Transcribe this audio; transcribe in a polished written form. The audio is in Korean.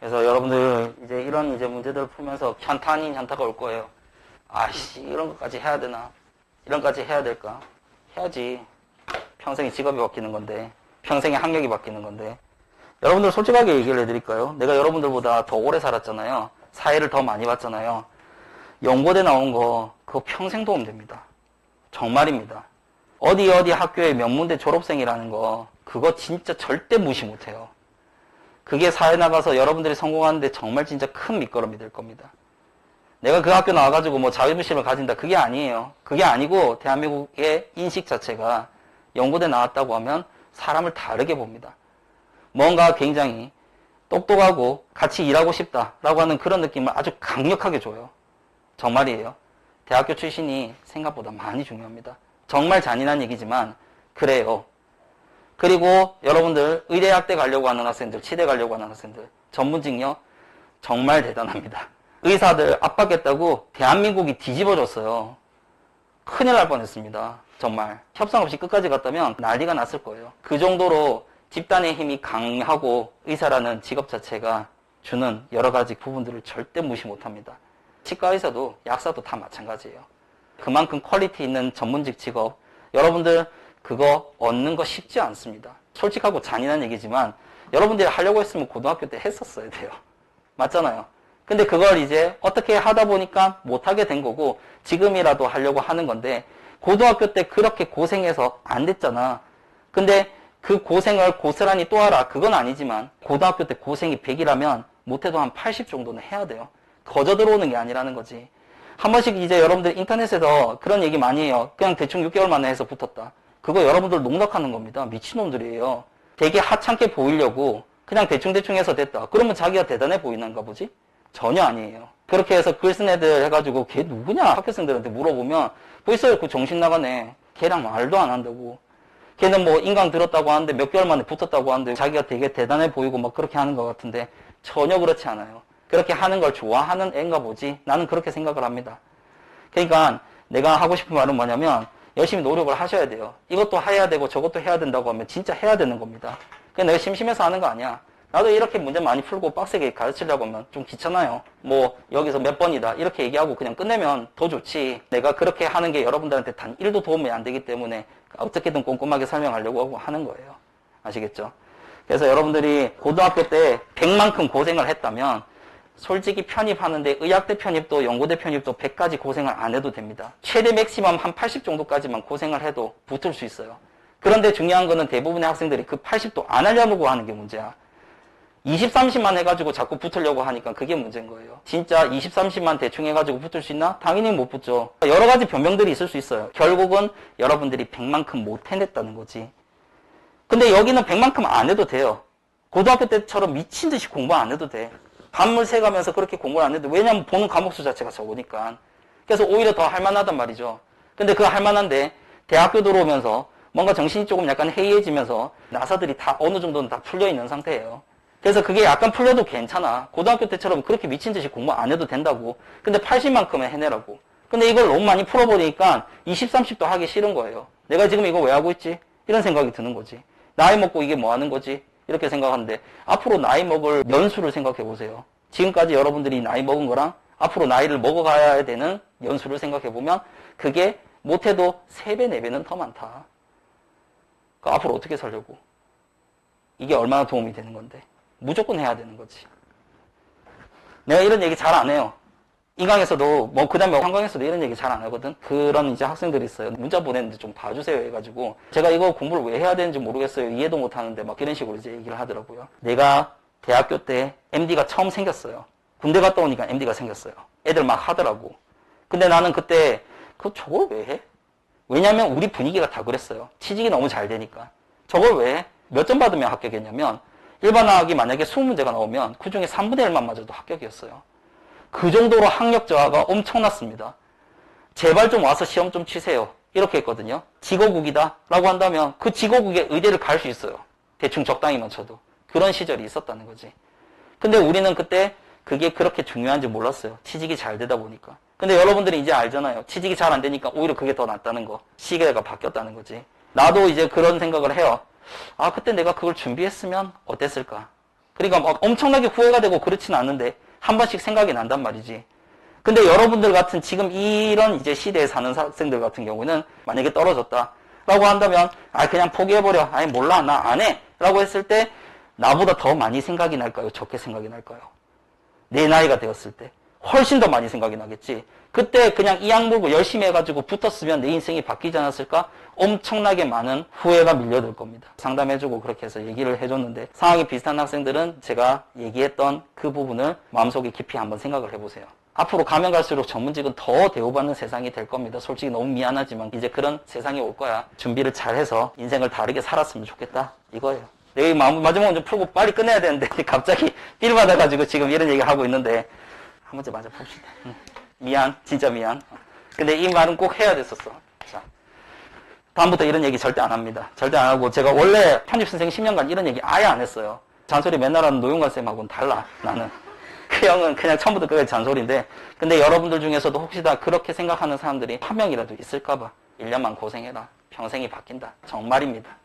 그래서 여러분들 이제 이런 이제 문제들을 풀면서 현타 아닌 현타가 올 거예요. 아씨, 이런 것까지 해야 되나? 이런 것까지 해야 될까? 해야지. 평생의 직업이 바뀌는 건데, 평생의 학력이 바뀌는 건데. 여러분들 솔직하게 얘기를 해드릴까요? 내가 여러분들보다 더 오래 살았잖아요. 사회를 더 많이 봤잖아요. 연고대 나온 거 그거 평생 도움 됩니다. 정말입니다. 어디 학교의 명문대 졸업생이라는 거 그거 진짜 절대 무시 못해요. 그게 사회 나가서 여러분들이 성공하는데 정말 진짜 큰 밑거름이 될 겁니다. 내가 그 학교 나와가지고 뭐 자부심을 가진다 그게 아니에요. 그게 아니고 대한민국의 인식 자체가 연고대 나왔다고 하면 사람을 다르게 봅니다. 뭔가 굉장히 똑똑하고 같이 일하고 싶다라고 하는 그런 느낌을 아주 강력하게 줘요. 정말이에요. 대학교 출신이 생각보다 많이 중요합니다. 정말 잔인한 얘기지만 그래요. 그리고 여러분들 의대학대 가려고 하는 학생들, 치대 가려고 하는 학생들 전문직요 정말 대단합니다. 의사들 압박했다고 대한민국이 뒤집어졌어요. 큰일 날 뻔했습니다. 정말 협상 없이 끝까지 갔다면 난리가 났을 거예요. 그 정도로 집단의 힘이 강하고 의사라는 직업 자체가 주는 여러 가지 부분들을 절대 무시 못합니다. 치과 의사도 약사도 다 마찬가지예요. 그만큼 퀄리티 있는 전문직 직업 여러분들 그거 얻는 거 쉽지 않습니다. 솔직하고 잔인한 얘기지만 여러분들이 하려고 했으면 고등학교 때 했었어야 돼요. 맞잖아요. 근데 그걸 이제 어떻게 하다 보니까 못하게 된 거고 지금이라도 하려고 하는 건데 고등학교 때 그렇게 고생해서 안 됐잖아. 근데 그 고생을 고스란히 또 하라 그건 아니지만 고등학교 때 고생이 100이라면 못해도 한 80 정도는 해야 돼요. 거저 들어오는 게 아니라는 거지. 한 번씩 이제 여러분들 인터넷에서 그런 얘기 많이 해요. 그냥 대충 6개월 만에 해서 붙었다. 그거 여러분들 농락하는 겁니다. 미친놈들이에요. 되게 하찮게 보이려고 그냥 대충 해서 됐다. 그러면 자기가 대단해 보이는가 보지? 전혀 아니에요. 그렇게 해서 글 쓴 애들 해가지고 걔 누구냐 학교생들한테 물어보면 벌써 그 정신 나가네. 걔랑 말도 안 한다고. 걔는 뭐 인강 들었다고 하는데 몇 개월 만에 붙었다고 하는데 자기가 되게 대단해 보이고 막 그렇게 하는 것 같은데 전혀 그렇지 않아요. 그렇게 하는 걸 좋아하는 애인가 보지. 나는 그렇게 생각을 합니다. 그러니까 내가 하고 싶은 말은 뭐냐면 열심히 노력을 하셔야 돼요. 이것도 해야 되고 저것도 해야 된다고 하면 진짜 해야 되는 겁니다. 그냥 내가 심심해서 하는 거 아니야. 나도 이렇게 문제 많이 풀고 빡세게 가르치려고 하면 좀 귀찮아요. 뭐 여기서 몇 번이다 이렇게 얘기하고 그냥 끝내면 더 좋지. 내가 그렇게 하는 게 여러분들한테 단 1도 도움이 안 되기 때문에 어떻게든 꼼꼼하게 설명하려고 하고 하는 거예요. 아시겠죠? 그래서 여러분들이 고등학교 때 100만큼 고생을 했다면 솔직히 편입하는데 의학대 편입도 연고대 편입도 100까지 고생을 안 해도 됩니다. 최대 맥시멈 한 80 정도까지만 고생을 해도 붙을 수 있어요. 그런데 중요한 거는 대부분의 학생들이 그 80도 안 하려고 하는 게 문제야. 20, 30만 해가지고 자꾸 붙으려고 하니까 그게 문제인 거예요. 진짜 20, 30만 대충 해가지고 붙을 수 있나? 당연히 못 붙죠. 여러 가지 변명들이 있을 수 있어요. 결국은 여러분들이 100만큼 못 해냈다는 거지. 근데 여기는 100만큼 안 해도 돼요. 고등학교 때처럼 미친 듯이 공부 안 해도 돼. 밤을 새가면서 그렇게 공부를 안 해도 왜냐면 보는 과목 수 자체가 적으니까. 그래서 오히려 더 할만하단 말이죠. 근데 그 할만한데 대학교 들어오면서 뭔가 정신이 조금 약간 해이해지면서 나사들이 다 어느 정도는 다 풀려 있는 상태예요. 그래서 그게 약간 풀려도 괜찮아. 고등학교 때처럼 그렇게 미친 듯이 공부 안 해도 된다고. 근데 80만큼은 해내라고. 근데 이걸 너무 많이 풀어버리니까 20, 30도 하기 싫은 거예요. 내가 지금 이거 왜 하고 있지? 이런 생각이 드는 거지. 나이 먹고 이게 뭐 하는 거지? 이렇게 생각하는데 앞으로 나이 먹을 연수를 생각해 보세요. 지금까지 여러분들이 나이 먹은 거랑 앞으로 나이를 먹어가야 되는 연수를 생각해 보면 그게 못해도 3배, 4배는 더 많다. 그러니까 앞으로 어떻게 살려고? 이게 얼마나 도움이 되는 건데. 무조건 해야 되는 거지. 내가 이런 얘기 잘 안 해요. 인강에서도 뭐 그다음에 한강에서도 이런 얘기 잘 안 하거든. 그런 이제 학생들이 있어요. 문자 보냈는데 좀 봐주세요 해가지고 제가 이거 공부를 왜 해야 되는지 모르겠어요. 이해도 못 하는데 막 이런 식으로 이제 얘기를 하더라고요. 내가 대학교 때 MD가 처음 생겼어요. 군대 갔다 오니까 MD가 생겼어요. 애들 막 하더라고. 근데 나는 그때 저걸 왜 해? 왜냐면 우리 분위기가 다 그랬어요. 취직이 너무 잘 되니까. 저걸 왜 해? 몇 점 받으면 합격했냐면 일반화학이 만약에 20문제가 나오면 그 중에 3분의 1만 맞아도 합격이었어요. 그 정도로 학력 저하가 엄청났습니다. 제발 좀 와서 시험 좀 치세요. 이렇게 했거든요. 직어국이다 라고 한다면 그 직어국에 의대를 갈 수 있어요. 대충 적당히만 쳐도. 그런 시절이 있었다는 거지. 근데 우리는 그때 그게 그렇게 중요한지 몰랐어요. 취직이 잘 되다 보니까. 근데 여러분들이 이제 알잖아요. 취직이 잘 안 되니까 오히려 그게 더 낫다는 거. 시계가 바뀌었다는 거지. 나도 이제 그런 생각을 해요. 아, 그때 내가 그걸 준비했으면 어땠을까? 그러니까 막 엄청나게 후회가 되고 그렇지는 않은데 한 번씩 생각이 난단 말이지. 근데 여러분들 같은 지금 이런 이제 시대에 사는 학생들 같은 경우는 만약에 떨어졌다 라고 한다면 그냥 포기해버려. 아니 몰라 나 안 해 라고 했을 때 나보다 더 많이 생각이 날까요? 적게 생각이 날까요? 내 나이가 되었을 때 훨씬 더 많이 생각이 나겠지. 그때 그냥 이 악물고 열심히 해가지고 붙었으면 내 인생이 바뀌지 않았을까? 엄청나게 많은 후회가 밀려들 겁니다. 상담해주고 그렇게 해서 얘기를 해줬는데 상황이 비슷한 학생들은 제가 얘기했던 그 부분을 마음속에 깊이 한번 생각을 해보세요. 앞으로 가면 갈수록 전문직은 더 대우받는 세상이 될 겁니다. 솔직히 너무 미안하지만 이제 그런 세상이 올 거야. 준비를 잘해서 인생을 다르게 살았으면 좋겠다 이거예요. 내일 마지막은 좀 풀고 빨리 끝내야 되는데 갑자기 삘 받아가지고 지금 이런 얘기 하고 있는데 한 번째 맞아 봅시다. 미안, 진짜 미안. 근데 이 말은 꼭 해야 됐었어. 자, 다음부터 이런 얘기 절대 안 합니다. 절대 안 하고 제가 원래 편집선생 10년간 이런 얘기 아예 안 했어요. 잔소리 맨날 하는 노용관 쌤하고는 달라 나는. 그 형은 그냥 처음부터 끝까지 잔소리인데 근데 여러분들 중에서도 혹시 다 그렇게 생각하는 사람들이 한 명이라도 있을까봐 1년만 고생해라. 평생이 바뀐다. 정말입니다.